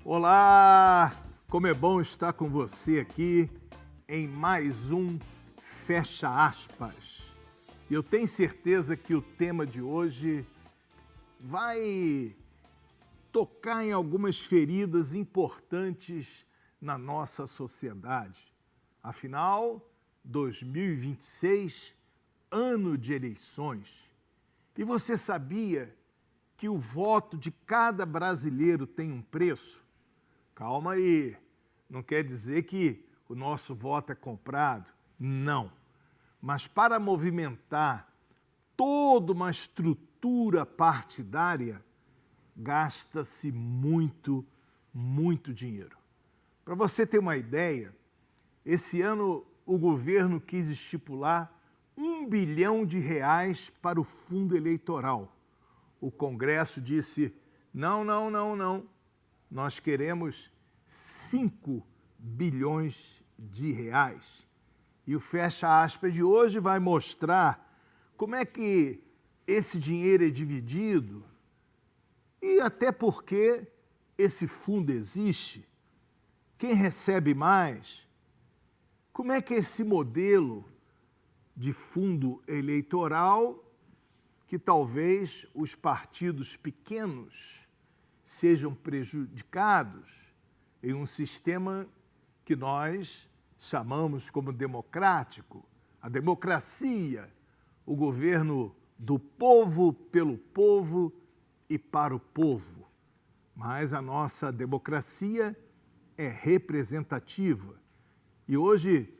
Olá! Como é bom estar com você aqui em mais um Fecha Aspas. E eu tenho certeza que o tema de hoje vai tocar em algumas feridas importantes na nossa sociedade. Afinal, 2026, ano de eleições. E você sabia que o voto de cada brasileiro tem um preço? Calma aí, não quer dizer que o nosso voto é comprado, não. Mas para movimentar toda uma estrutura partidária, gasta-se muito dinheiro. Para você ter uma ideia, esse ano o governo quis estipular R$ 1 bilhão para o fundo eleitoral. O Congresso disse, não. Nós queremos 5 bilhões de reais. E o Fecha Aspas de hoje vai mostrar como é que esse dinheiro é dividido e até porque esse fundo existe, quem recebe mais, como é que esse modelo de fundo eleitoral, que talvez os partidos pequenos sejam prejudicados em um sistema que nós chamamos como democrático, a democracia, o governo do povo, pelo povo e para o povo. Mas a nossa democracia é representativa. E hoje,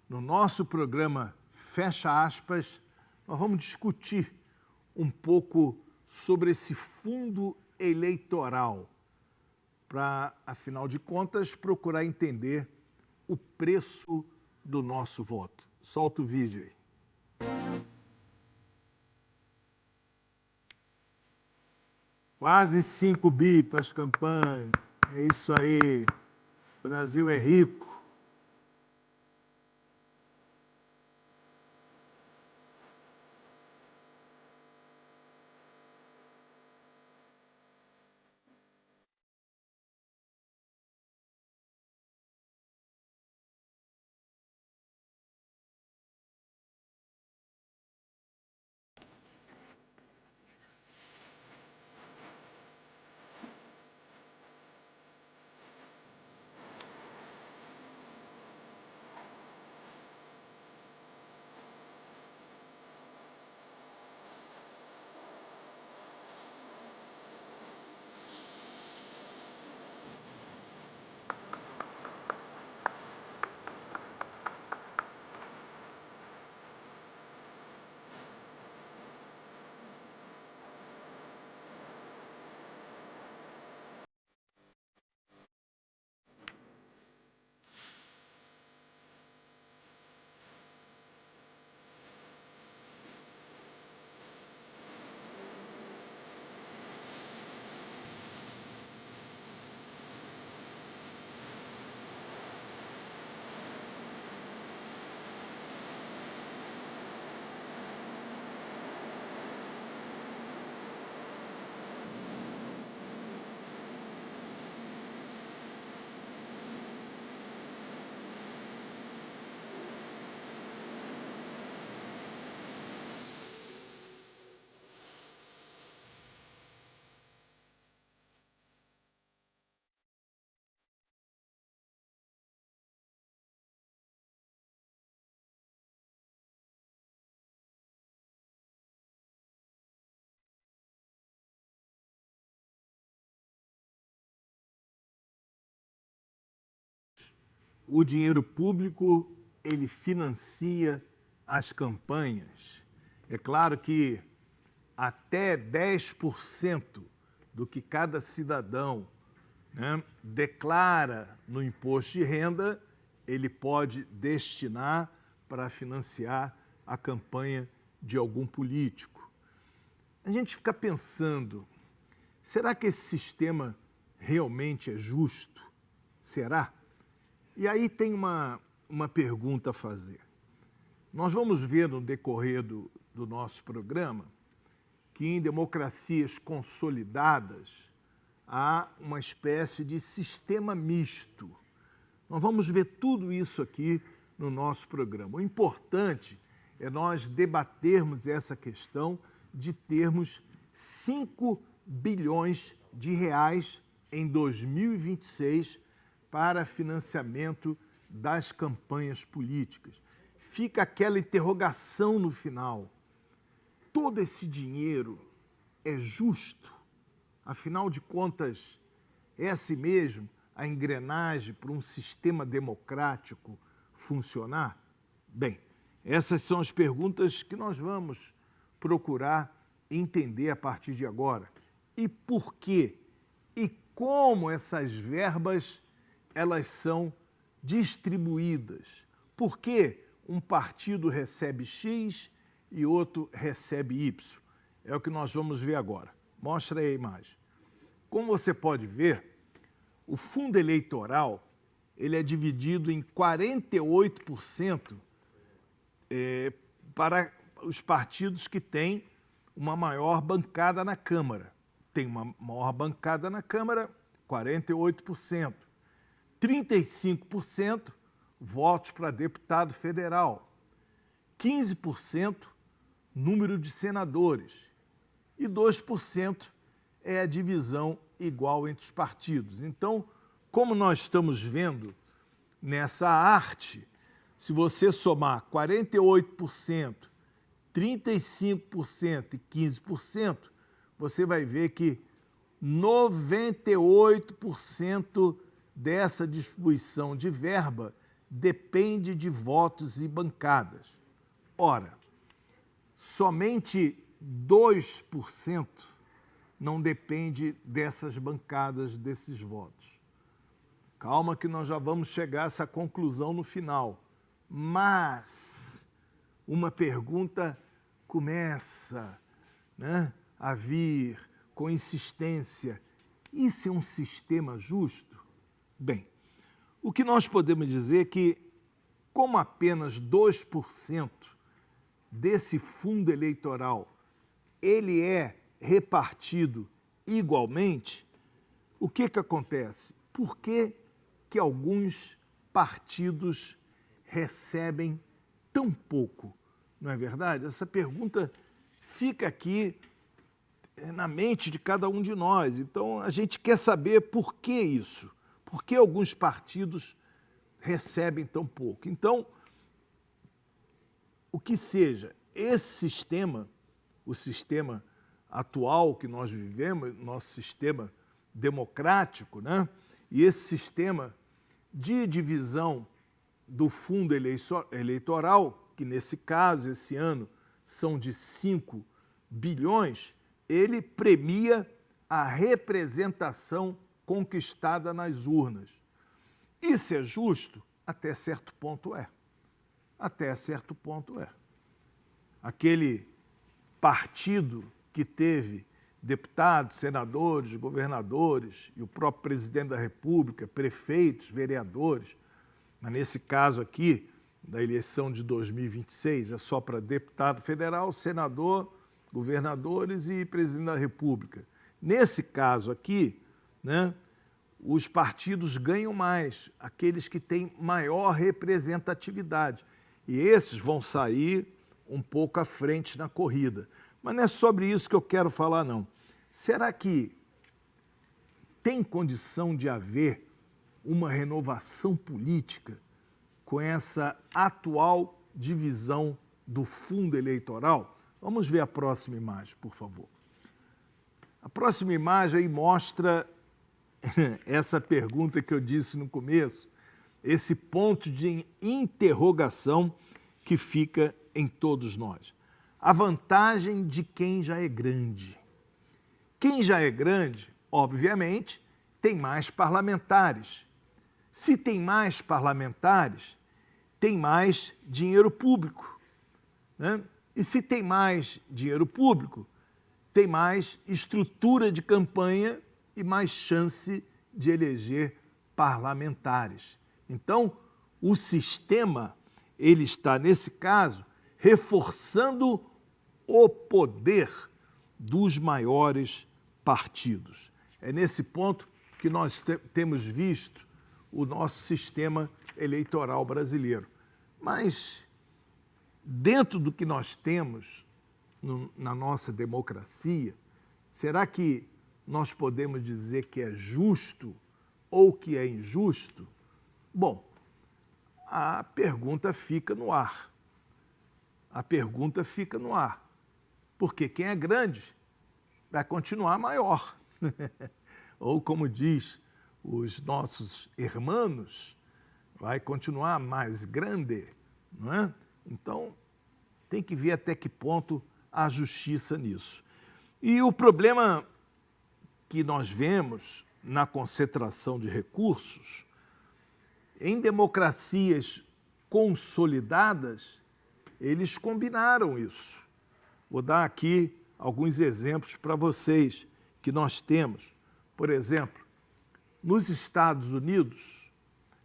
no nosso programa Fecha Aspas, nós vamos discutir um pouco sobre esse fundo eleitoral, para, afinal de contas, procurar entender o preço do nosso voto. Solta o vídeo aí. Quase 5 bi para as campanhas. É isso aí. O Brasil é rico. O dinheiro público, ele financia as campanhas. É claro que até 10% do que cada cidadão, né, declara no imposto de renda, ele pode destinar para financiar a campanha de algum político. A gente fica pensando, será que esse sistema realmente é justo? Será? E aí tem uma pergunta a fazer. Nós vamos ver no decorrer do nosso programa que em democracias consolidadas há uma espécie de sistema misto. Nós vamos ver tudo isso aqui no nosso programa. O importante é nós debatermos essa questão de termos 5 bilhões de reais em 2026 para financiamento das campanhas políticas. Fica aquela interrogação no final. Todo esse dinheiro é justo? Afinal de contas, é assim mesmo a engrenagem para um sistema democrático funcionar? Bem, essas são as perguntas que nós vamos procurar entender a partir de agora. E por quê? E como essas verbas elas são distribuídas? Por que um partido recebe X e outro recebe Y? É o que nós vamos ver agora. Mostra aí a imagem. Como você pode ver, o fundo eleitoral ele é dividido em 48% para os partidos que têm uma maior bancada na Câmara. Tem uma maior bancada na Câmara, 48%. 35% votos para deputado federal. 15% número de senadores. E 2% é a divisão igual entre os partidos. Então, como nós estamos vendo nessa arte, se você somar 48%, 35% e 15%, você vai ver que 98% dessa distribuição de verba depende de votos e bancadas. Ora, somente 2% não depende dessas bancadas, desses votos. Calma que nós já vamos chegar a essa conclusão no final. Mas uma pergunta começa, a vir com insistência. Isso é um sistema justo? Bem, o que nós podemos dizer é que, como apenas 2% desse fundo eleitoral ele é repartido igualmente, o que acontece? Por que alguns partidos recebem tão pouco? Não é verdade? Essa pergunta fica aqui na mente de cada um de nós. Então, a gente quer saber por que isso. Por que alguns partidos recebem tão pouco? Então, o que seja, esse sistema, o sistema atual que nós vivemos, nosso sistema democrático, e esse sistema de divisão do fundo eleitoral, que nesse caso, esse ano, são de 5 bilhões, ele premia a representação conquistada nas urnas. Isso é justo? Até certo ponto é. Até certo ponto é. Aquele partido que teve deputados, senadores, governadores e o próprio presidente da República, prefeitos, vereadores, mas nesse caso aqui, da eleição de 2026, é só para deputado federal, senador, governadores e presidente da República. Nesse caso aqui, os partidos ganham mais, aqueles que têm maior representatividade. E esses vão sair um pouco à frente na corrida. Mas não é sobre isso que eu quero falar, não. Será que tem condição de haver uma renovação política com essa atual divisão do fundo eleitoral? Vamos ver a próxima imagem, por favor. A próxima imagem aí mostra essa pergunta que eu disse no começo, esse ponto de interrogação que fica em todos nós. A vantagem de quem já é grande. Quem já é grande, obviamente, tem mais parlamentares. Se tem mais parlamentares, tem mais dinheiro público, E se tem mais dinheiro público, tem mais estrutura de campanha e mais chance de eleger parlamentares. Então, o sistema, ele está, nesse caso, reforçando o poder dos maiores partidos. É nesse ponto que nós temos visto o nosso sistema eleitoral brasileiro. Mas, dentro do que nós temos na nossa democracia, será que nós podemos dizer que é justo ou que é injusto? Bom, a pergunta fica no ar. A pergunta fica no ar. Porque quem é grande vai continuar maior. Ou, como diz os nossos irmãos, vai continuar mais grande, não é? Então, tem que ver até que ponto há justiça nisso. E o problema que nós vemos na concentração de recursos, em democracias consolidadas, eles combinaram isso. Vou dar aqui alguns exemplos para vocês que nós temos. Por exemplo, nos Estados Unidos,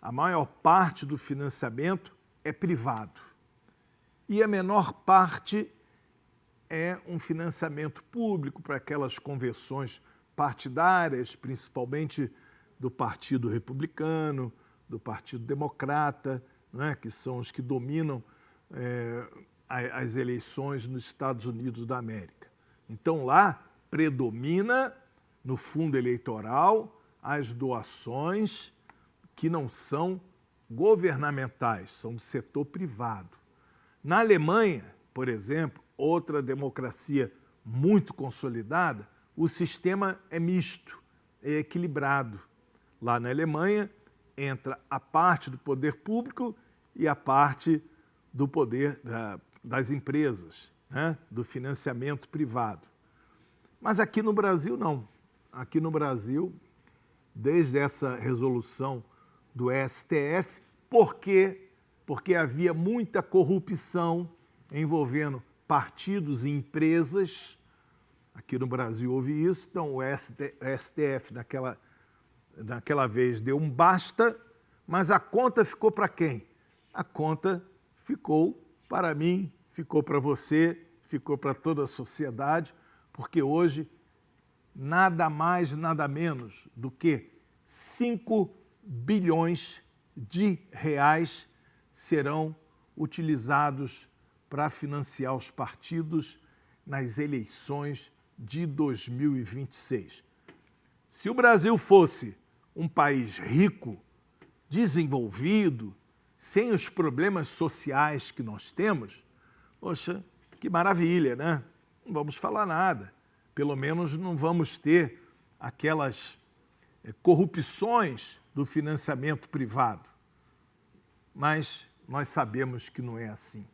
a maior parte do financiamento é privado e a menor parte é um financiamento público para aquelas convenções partidárias, principalmente do Partido Republicano, do Partido Democrata, né, que são os que dominam as eleições nos Estados Unidos da América. Então, lá predomina, no fundo eleitoral, as doações que não são governamentais, são do setor privado. Na Alemanha, por exemplo, outra democracia muito consolidada, o sistema é misto, é equilibrado. Lá na Alemanha, entra a parte do poder público e a parte do poder das empresas, né? Do financiamento privado. Mas aqui no Brasil, não. Aqui no Brasil, desde essa resolução do STF, por quê? Porque havia muita corrupção envolvendo partidos e empresas. Aqui no Brasil houve isso, então o STF naquela vez deu um basta, mas a conta ficou para quem? A conta ficou para mim, ficou para você, ficou para toda a sociedade, porque hoje nada mais, nada menos do que 5 bilhões de reais serão utilizados para financiar os partidos nas eleições de 2026. Se o Brasil fosse um país rico, desenvolvido, sem os problemas sociais que nós temos, poxa, que maravilha, né? Não vamos falar nada. Pelo menos não vamos ter aquelas corrupções do financiamento privado. Mas nós sabemos que não é assim.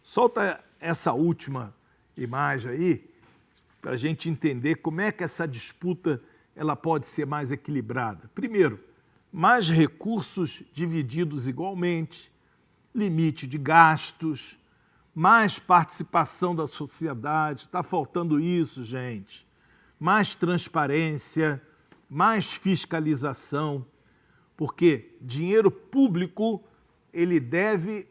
Solta essa última imagem aí para a gente entender como é que essa disputa ela pode ser mais equilibrada. Primeiro, mais recursos divididos igualmente, limite de gastos, mais participação da sociedade. Está faltando isso, gente. Mais transparência, mais fiscalização, porque dinheiro público ele deve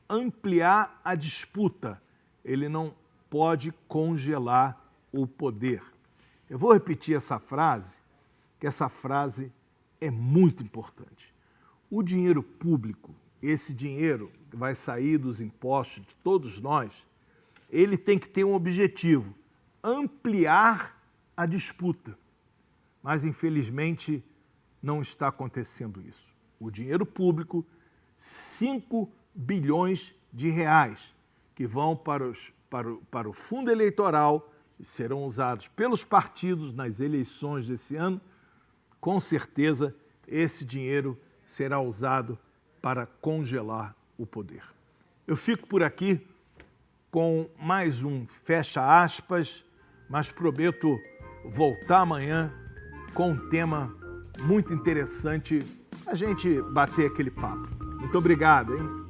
ampliar a disputa, ele não pode congelar o poder. Eu vou repetir essa frase, que essa frase é muito importante. O dinheiro público, esse dinheiro que vai sair dos impostos de todos nós, ele tem que ter um objetivo, ampliar a disputa. Mas, infelizmente, não está acontecendo isso. O dinheiro público, 5 bilhões de reais, que vão para o fundo eleitoral e serão usados pelos partidos nas eleições desse ano, com certeza esse dinheiro será usado para congelar o poder. Eu fico por aqui com mais um fecha aspas, mas prometo voltar amanhã com um tema muito interessante, a gente bater aquele papo. Muito obrigado, hein?